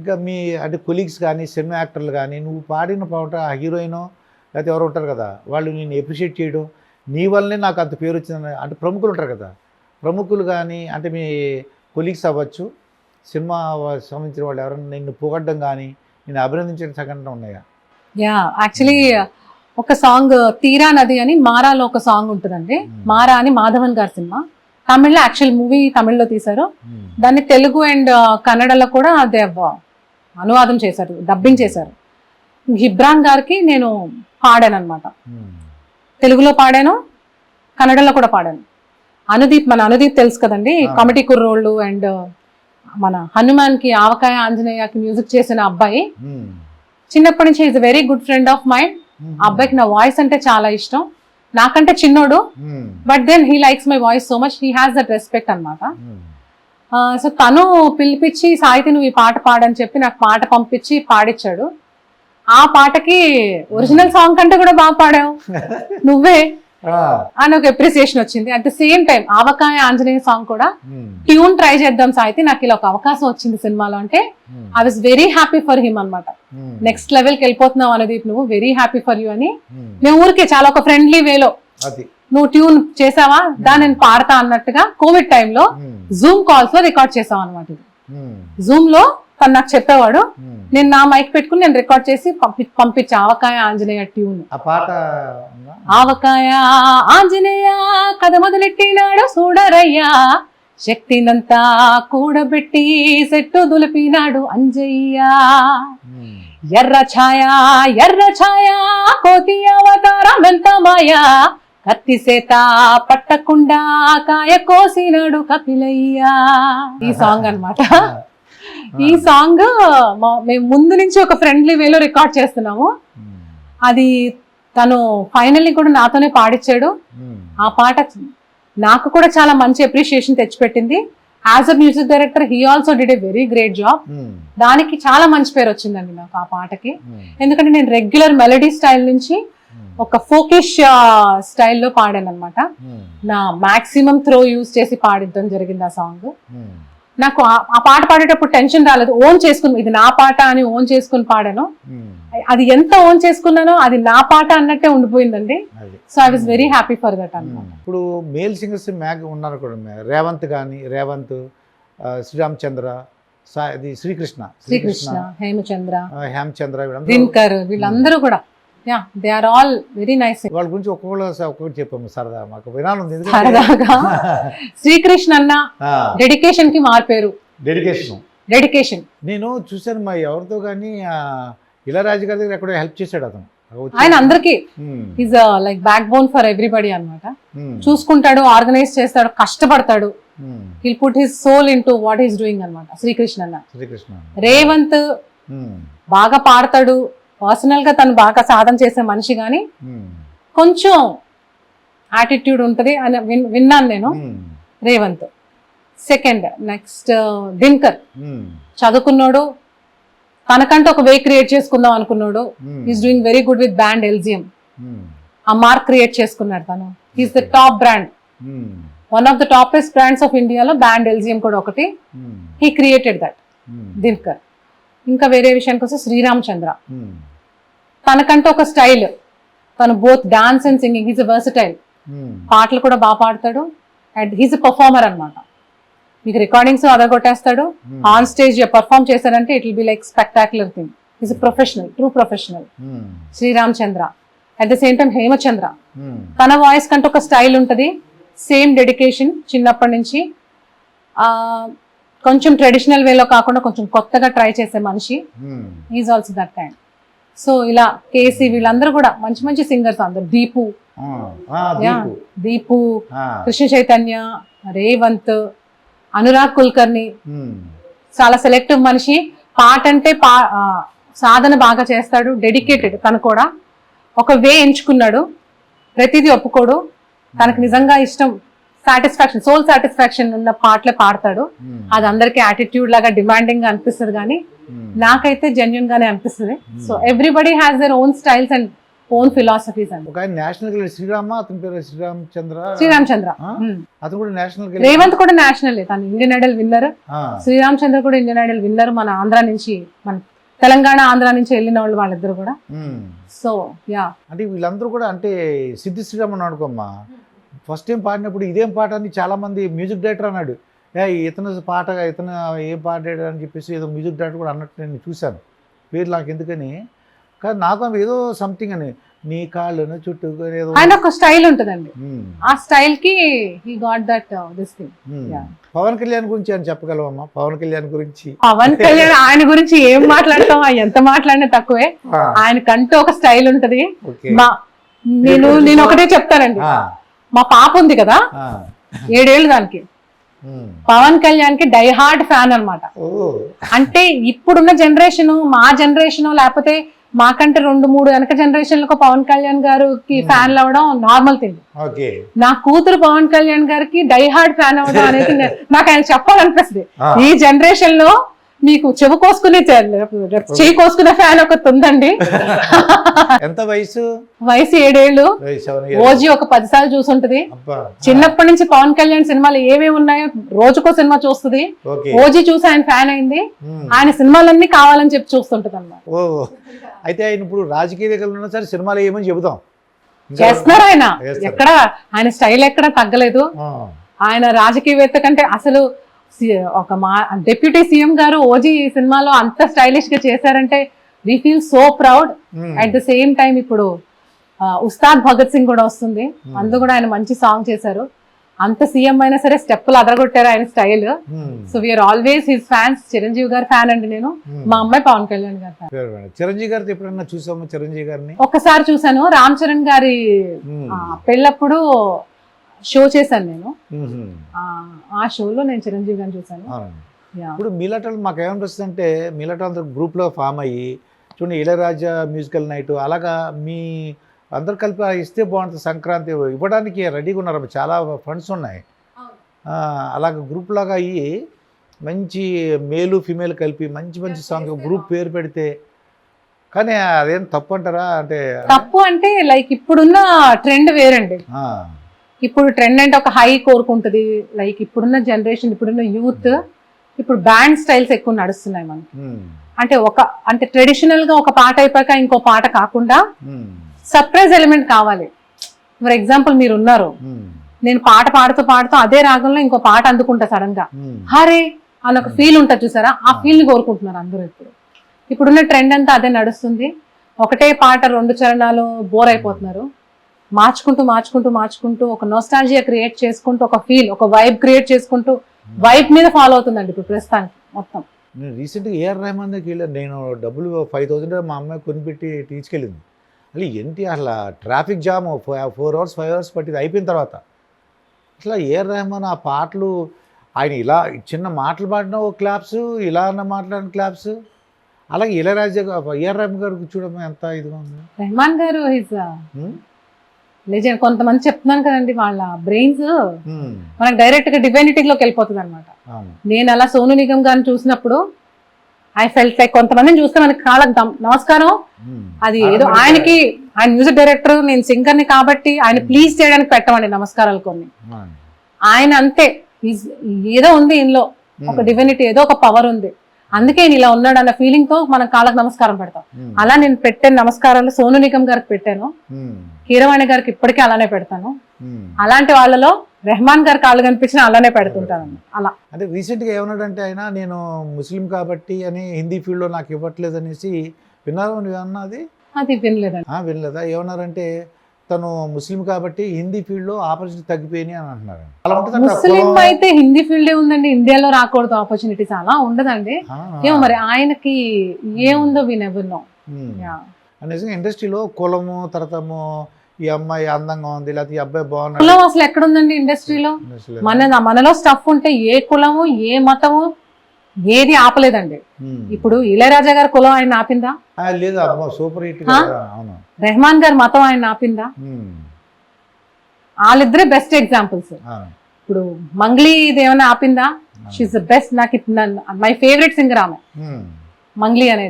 ఇంకా మీ అంటే కొలీగ్స్ కానీ సినిమా యాక్టర్లు కానీ నువ్వు పాడిన పాట ఆ హీరోయినో లేకపోతే ఎవరు ఉంటారు కదా వాళ్ళు నేను అప్రిషియేట్ చేయడం నీ వల్లనే నాకు అంత పేరు వచ్చిందని అంటే ప్రముఖులు ఉంటారు కదా ప్రముఖులు కానీ అంటే మీ కొలీగ్స్ అవ్వచ్చు సినిమా సంబంధించిన వాళ్ళు ఎవరైనా నిన్ను పొగడ్డం కానీ నేను అభినందించిన సంఘటన ఉన్నాయా? యా యాక్చువల్లీ ఒక సాంగ్ తీరా నది అని మారాలో ఒక సాంగ్ ఉంటుందండి. మారా అని మాధవన్ గారి సినిమా, తమిళ్లో యాక్చువల్ మూవీ తమిళ్లో తీశారు. దాన్ని తెలుగు అండ్ కన్నడలో కూడా అదే అనువాదం చేశారు, డబ్బింగ్ చేశారు. జిబ్రాన్ గారికి నేను పాడాను అనమాట. తెలుగులో పాడాను, కన్నడలో కూడా పాడాను. మన అనుదీప్ తెలుసు కదండి, కమిటీ కుర్రోళ్ళు అండ్ మన హనుమాన్ కి ఆవకాయ ఆంజనేయకి మ్యూజిక్ చేసిన అబ్బాయి. చిన్నప్పటి నుంచి is very good friend of mine. ఆ అబ్బాయికి నా వాయిస్ అంటే చాలా ఇష్టం. నాకంటే చిన్నోడు, but then he likes my voice so much, he has that respect అనమాట. సో తను పిలిపించి సాహితి నువ్వు ఈ పాట పాడని చెప్పి నాకు పాట పంపించి పాడిచ్చాడు. ఆ పాటకి ఒరిజినల్ సాంగ్ కంటే కూడా బాగా పాడావు నువ్వే అని ఒక అప్రిసియేషన్ వచ్చింది. At the same time avakaya Anjaneya song కూడా ట్యూన్ ట్రై చేద్దాం సాహితి, నాకు ఇలా ఒక అవకాశం వచ్చింది సినిమాలో అంటే I was very happy for him అనమాట. నెక్స్ట్ లెవెల్ కి వెళ్ళిపోతున్నావు అనుదీప్, నువ్వు వెరీ హ్యాపీ ఫర్ యూ అని. మేము ఊరికే చాలా ఒక ఫ్రెండ్లీ వేలో నువ్వు ట్యూన్ చేసావా దాన్ని నేను పాడతా అన్నట్టుగా కోవిడ్ టైంలో జూమ్ కాల్స్ లో రికార్డ్ చేసాం అనమాట. జూమ్ లో తను నాకు చెప్పేవాడు, నేను నా మైక్ పెట్టుకుని నేను రికార్డ్ చేసి పంపించా ఆవకాయ ఆంజనేయ ట్యూన్. ఆవకాయ ఆంజనేయ కథ మొదలెట్టినాడు చూడరయ్యా, శక్తినంతా కూడబెట్టి సెట్టు దులిపినాడు అంజయ్య. ఎర్ర ఛాయ కోతి అవతారం ఎంత మాయా, కత్తి సేత పట్టకుండా కాయ కోసినాడు కపిలయ్యా. ఈ సాంగ్ అన్నమాట. ఈ సాంగ్ మేము ముందు నుంచి ఒక ఫ్రెండ్లీ వేలో రికార్డ్ చేస్తున్నాము. అది తను ఫైనల్లీ కూడా నాతోనే పాడిచ్చాడు. ఆ పాట నాకు కూడా చాలా మంచి అప్రిషియేషన్ తెచ్చిపెట్టింది. As a music director he also did a very great job. దానికి చాలా మంచి పేరు వచ్చిందండి నాకు ఆ పాటకి. ఎందుకంటే నేను రెగ్యులర్ మెలడీ స్టైల్ నుంచి ఒక ఫోకిష్ స్టైల్లో పాడాను అనమాట. నా మాక్సిమం త్రో యూజ్ చేసి పాడిద్దాం జరిగింది ఆ సాంగ్. నాకు ఆ పాట పాడేటప్పుడు టెన్షన్ రాలేదు. ఓన్ చేసుకుని ఇది నా పాట అని ఓన్ చేసుకుని పాడాను. అది ఎంత ఓన్ చేసుకున్నానో అది నా పాట అన్నట్టే ఉండిపోయిందండి. So I was very happy for that అన్నమాట. ఇప్పుడు మేల్ సింగర్స్ ఉన్నారు కూడా, రేవంత్ కానీ రేవంత్, శ్రీరామచంద్ర, శ్రీకృష్ణ, హేమచంద్ర, దినకర్, వీళ్ళందరూ కూడా they are all very nice. వాళ్ళ గురించి ఒక్కొక్కటి చెప్పాము సరదా, మాకు వినాలి సరదాగా. శ్రీకృష్ణ అన్న డెడికేషన్ కి మారిపోయారు. డెడికేషన్ నేను చూసాను మా ఎవరితో కానీ ఇళయరాజా గారి దగ్గర ఎక్కడో హెల్ప్ చేశాడు అతను. ఆయన అందరికి is like backbone for everybody అన్నమాట. చూసుకుంటాడు, ఆర్గనైజ్ చేస్తాడు, కష్టపడతాడు. He'll put his soul into what is doing అన్నమాట శ్రీకృష్ణ అన్న. రేవంత్ బాగా పాడతాడు, పర్సనల్ గా తను బాగా సాధన చేసే మనిషి, కానీ కొంచెం యాటిట్యూడ్ ఉంటది అని విన్నాను నేను. రేవంత్ సెకండ్. నెక్స్ట్ దినకర్ చదువుకున్నాడు, తనకంటే ఒక వే క్రియేట్ చేసుకుందాం అనుకున్నాడు. Is doing very good with band LGM. ఆ మార్క్ క్రియేట్ చేసుకున్నాడు తను. Is the top brand, one of the toppest brands of ఇండియాలో బ్యాండ్ ఎల్జిఎం కూడా ఒకటి. He created that Dinakar. ఇంకా వేరే విషయానికి వస్తే శ్రీరామచంద్ర, తనకంటే ఒక స్టైల్, తను both dance and singing. He's a versatile. పాటలు కూడా బాగా పాడతాడు అండ్ హీస్ ఎ పర్ఫార్మర్ అనమాట. మీకు రికార్డింగ్స్ అదగొట్టేస్తాడు. ఆన్ స్టేజ్ పర్ఫార్మ్ చేశాడంటే it will be like spectacular thing. Is a professional, true professional. Sreeramachandra. At the same time Hemachandra, తన వాయిస్ కంటే ఒక స్టైల్ ఉంటుంది, సేమ్ డెడికేషన్. చిన్నప్పటి నుంచి కొంచెం ట్రెడిషనల్ వేలో కాకుండా కొంచెం కొత్తగా ట్రై చేసే మనిషి. Is also that kind. So ఇలా కేసీ వీళ్ళందరూ కూడా మంచి మంచి సింగర్స్ అందరు. దీపు, కృష్ణ చైతన్య, రేవంత్, అనురాగ్ కుల్కర్ని. చాలా సెలెక్టివ్ మనిషి. పాట అంటే సాధన బాగా చేస్తాడు, డెడికేటెడ్. తను కూడా ఒక వే ఎంచుకున్నాడు, ప్రతిదీ ఒప్పుకోడు. తనకు నిజంగా ఇష్టం, సాటిస్ఫాక్షన్, సోల్ సాటిస్ఫాక్షన్ ఉన్న పాటలే పాడతాడు. అది అందరికి యాటిట్యూడ్ లాగా డిమాండింగ్ గా అనిపిస్తుంది, కానీ నాకైతే జెన్యున్ గానే అనిపిస్తుంది. So everybody has their own styles and own philosophies అండి. ఒక ఆయన నేషనల్ గెలిచి శ్రీరామ, అతని పేరు శ్రీరామచంద్ర. అతను కూడా నేషనల్ రేవంత్ కూడా నేషనల్, తను ఇండియన్ ఐడల్ విన్నర్. శ్రీరామ్ చంద్ర కూడా ఇండియన్ ఐడల్ విన్నర్. మన ఆంధ్ర నుంచి, మన తెలంగాణ ఆంధ్ర నుంచి వెళ్ళిన వాళ్ళు వాళ్ళిద్దరు కూడా. సో యా, అంటే వీళ్ళందరూ కూడా అంటే సిద్ధి శ్రీరామన్ అనుకోమ్మా, ఫస్ట్ టైం పాడినప్పుడు ఇదేం పాట అని చాలా మంది మ్యూజిక్ డైరెక్టర్ అన్నాడు. ఇతను ఏం పాడాడు అని చెప్పేసి ఏదో మ్యూజిక్ డైరెక్టర్ కూడా అన్నట్టు నేను చూశాను. పేరు నాకు ఎందుకని, కానీ నాకు ఏదో సంథింగ్ అని నీ కాళ్ళను చుట్టూ ఏదో ఆయన ఒక స్టైల్ ఉంటుందండి. ఆ స్టైల్ కి he got that this thing. Pawan Kalyan గురించి అని చెప్పగలవమ్మా? పవన్ కళ్యాణ్ గురించి ఆయన గురించి ఏం మాట్లాడతాం, ఎంత మాట్లాడినా తక్కువే. ఆయనకంటూ ఒక స్టైల్ ఉంటది. నేను ఒకటే చెప్తానండి, మా పాప ఉంది కదా 7 ఏళ్ళు, దానికి పవన్ కళ్యాణ్ కి డై హార్డ్ ఫ్యాన్ అన్నమాట. అంటే ఇప్పుడున్న జనరేషన్, మా జనరేషన్ లేకపోతే మాకంటే 2-3 వెనక జనరేషన్లకు పవన్ కళ్యాణ్ గారికి ఫ్యాన్లు అవ్వడం నార్మల్ థింగ్. నా కూతురు పవన్ కళ్యాణ్ గారికి డై హార్డ్ ఫ్యాన్ అవ్వడం అనేది నాకు ఆయన చెప్పాలనిపిస్తుంది. ఈ జనరేషన్ లో మీకు చెవు కోసుకునే, చేయి కోసుకునే ఫ్యాన్ ఒకటి ఉందండి. ఎంత వయసు? 7 ఏళ్ళు. ఓజీ ఒక 10 సార్లు చూసుంటది. చిన్నప్పటి నుంచి పవన్ కళ్యాణ్ సినిమాలు ఏమేమి ఉన్నాయో రోజుకో సినిమా చూస్తుంది. ఓజీ చూసి ఆయన ఫ్యాన్ అయింది. ఆయన సినిమాలన్నీ కావాలని చెప్పి చూస్తుంటది అన్నమాట. అయితే ఆయన ఇప్పుడు రాజకీయ ఉన్నా సరే సినిమాలు ఏమని చెబుతాం చేస్తున్నారు. ఆయన ఎక్కడ, ఆయన స్టైల్ ఎక్కడ తగ్గలేదు. ఆయన రాజకీయవేత్త కంటే అసలు ఒక డిప్యూటీ సీఎం గారు ఓజీ సినిమాలో అంత స్టైలిష్ గా చేశారంటే we feel so proud. At the same time ఇప్పుడు ఉస్తాద్ భగత్ సింగ్ కూడా వస్తుంది, అందు కూడా ఆయన మంచి సాంగ్ చేశారు. అంత సీఎం అయినా సరే స్టెప్పులు అదరగొట్టారు ఆయన style. So we are always his fans. Chiranjeevi గారి ఫ్యాన్ అండి నేను. మా అమ్మాయి పవన్ కళ్యాణ్ గారి ఫ్యాన్. చిరంజీవి గారితో ఎప్పుడన్నా చూసాము? చిరంజీవి గారిని ఒకసారి చూసాను, రామ్ చరణ్ గారి పెళ్ళప్పుడు షో చేశాను నేను. ఆ షోలో నేను చిరంజీవి గారిని చూసాను. ఇప్పుడు మీలాటలు మాకు ఏమనిపిస్తుంది అంటే, మీలాటలు గ్రూప్ లో ఫామ్ అయ్యి చూడండి, ఇళయరాజా మ్యూజికల్ నైట్ అలాగా మీ అందరు కలిపి ఇస్తే బాగుంటుంది. సంక్రాంతి ఇవ్వడానికి రెడీగా ఉన్నారు, చాలా ఫండ్స్ ఉన్నాయి. అలాగ గ్రూప్ లాగా అయ్యి మంచి మేలు ఫిమేల్ కలిపి మంచి మంచి సాంగ్ గ్రూప్ పేరు పెడితే, కానీ అదేం తప్పు అంటారా? అంటే తప్పు అంటే లైక్ ఇప్పుడున్న ట్రెండ్ వేరండి. ఇప్పుడు ట్రెండ్ అంటే ఒక హై కోరుకుంటుంది. లైక్ ఇప్పుడున్న జనరేషన్, ఇప్పుడున్న యూత్ ఇప్పుడు బ్యాండ్ స్టైల్స్ ఎక్కువ నడుస్తున్నాయి మనకి. అంటే ట్రెడిషనల్ గా ఒక పాట అయిపోయాక ఇంకో పాట కాకుండా సర్ప్రైజ్ ఎలిమెంట్ కావాలి. ఫర్ ఎగ్జాంపుల్ మీరు ఉన్నారు, నేను పాట పాడుతూ పాడుతూ అదే రాగంలో ఇంకో పాట అందుకుంటా సడన్ గా, హరే అని ఒక ఫీల్ ఉంటుంది చూసారా, ఆ ఫీల్ ని కోరుకుంటున్నారు అందరూ. ఇప్పుడున్న ట్రెండ్ అంతా అదే నడుస్తుంది. ఒకటే పాట 2 చరణాలు బోర్ అయిపోతున్నారు. మార్చుకుంటూ ఒక నోస్టాల్జియా క్రియేట్ చేసుకుంటూ, ఒక ఫీల్, ఒక వైబ్ క్రియేట్ చేసుకుంటూ వైబ్ మీద ఫాలో అవుతుందండి ఇప్పుడు ప్రస్తుతానికి మొత్తం. నేను రీసెంట్గా ఏఆర్ రెహమాన్ దగ్గరికి వెళ్ళాను. నేను డబ్బులు 5,000 మా అమ్మాయి కొనిపెట్టి తీసుకెళ్ళింది. అసలు ఏంటి అసలు ట్రాఫిక్ జామ్ 4 hours 5 hours పట్టింది. అయిపోయిన తర్వాత అసలు ఏఆర్ రెహమాన్ ఆ పాటలు, ఆయన ఇలా చిన్న మాటలు పాడిన ఓ క్లాప్స్, ఇలా అన్న మాట్లాడిన క్లాప్స్, అలాగే ఇళయరాజా ఏఆర్ రెహమాన్ గారు చూడడం ఎంత ఇదిగా ఉంది. రెహమాన్ గారు లెజెండ్. కొంతమంది చెప్తున్నాను కదండి, వాళ్ళ బ్రెయిన్స్ మనకు డైరెక్ట్ గా డివైనిటీలోకి వెళ్ళిపోతుంది అనమాట. నేను అలా సోను నిగమ్ గారిని చూసినప్పుడు ఐ ఫెల్ట్ లైక్, కొంతమందిని చూస్తే మనకి కాళ్ళకి నమస్కారం. అది ఏదో ఆయనకి, ఆయన మ్యూజిక్ డైరెక్టర్, నేను సింగర్ ని కాబట్టి ఆయన ప్లీజ్ చేయడానికి పెట్టమండి నమస్కారాలు కొన్ని. ఆయన అంతే, ఏదో ఉంది ఇందులో ఒక డివైనిటీ, ఏదో ఒక పవర్ ఉంది, అందుకే ఇలా ఉన్నాడు అన్న ఫీలింగ్ తో మనం కాళ్ళకి నమస్కారం పెడతాం. అలా నేను పెట్టాను నమస్కారాలు. సోను నిగమ్ గారికి పెట్టాను, కీరవాణి గారికి ఇప్పటికే అలానే పెడతాను. అలాంటి వాళ్ళలో రెహమాన్ గారి కాళ్ళు కనిపించినా అలానే పెడుతుంటాను. అలా అంటే రీసెంట్ గా ఏమన్నాడంటే ఆయన, నేను ముస్లిం కాబట్టి అని హిందీ ఫీల్డ్ లో నాకు ఇవ్వట్లేదు అనేసి విన్నారు అన్నది? అది వినలేదండి. వినలేదా? ఏమన్నారంటే తను ముస్లిం కాబట్టి హిందీ ఫీల్డ్ లో ఆపర్చునిటీ తగ్గిపోయినాయి అని అంటున్నారు. ముస్లిం అయితే హిందీ ఫీల్డ్ ఉందండి, ఇండియాలో రాకూడదు ఆపర్చునిటీస్, అలా ఉండదండి. ఏమో మరి ఆయనకి ఏముందో వి నెవర్ నో. నిజంగా ఇండస్ట్రీలో కులము, తర్వాతము ఈ అమ్మాయి అందంగా ఉంది, లేకపోతే ఈ అబ్బాయి బాగున్నాడు, కులం అసలు ఎక్కడ ఉందండి ఇండస్ట్రీలో? మనలో స్టఫ్ ఉంటే ఏ కులము ఏ మతము ఏది ఆపలేదండి. ఇప్పుడు ఇళయరాజా గారి కులం ఆయన ఆపిందా? లేదు, సూపర్ హిట్. రెహమాన్ గారి మతం ఆయన ఆపిందా? వాళ్ళిద్దరే బెస్ట్ ఎగ్జాంపుల్స్. ఇప్పుడు మంగ్లీ ఇది ఏమైనా ఆపిందా? She is the best. నాకు మై ఫేవరెట్ సింగర్ ఆమె, మంగ్లీ అనేది.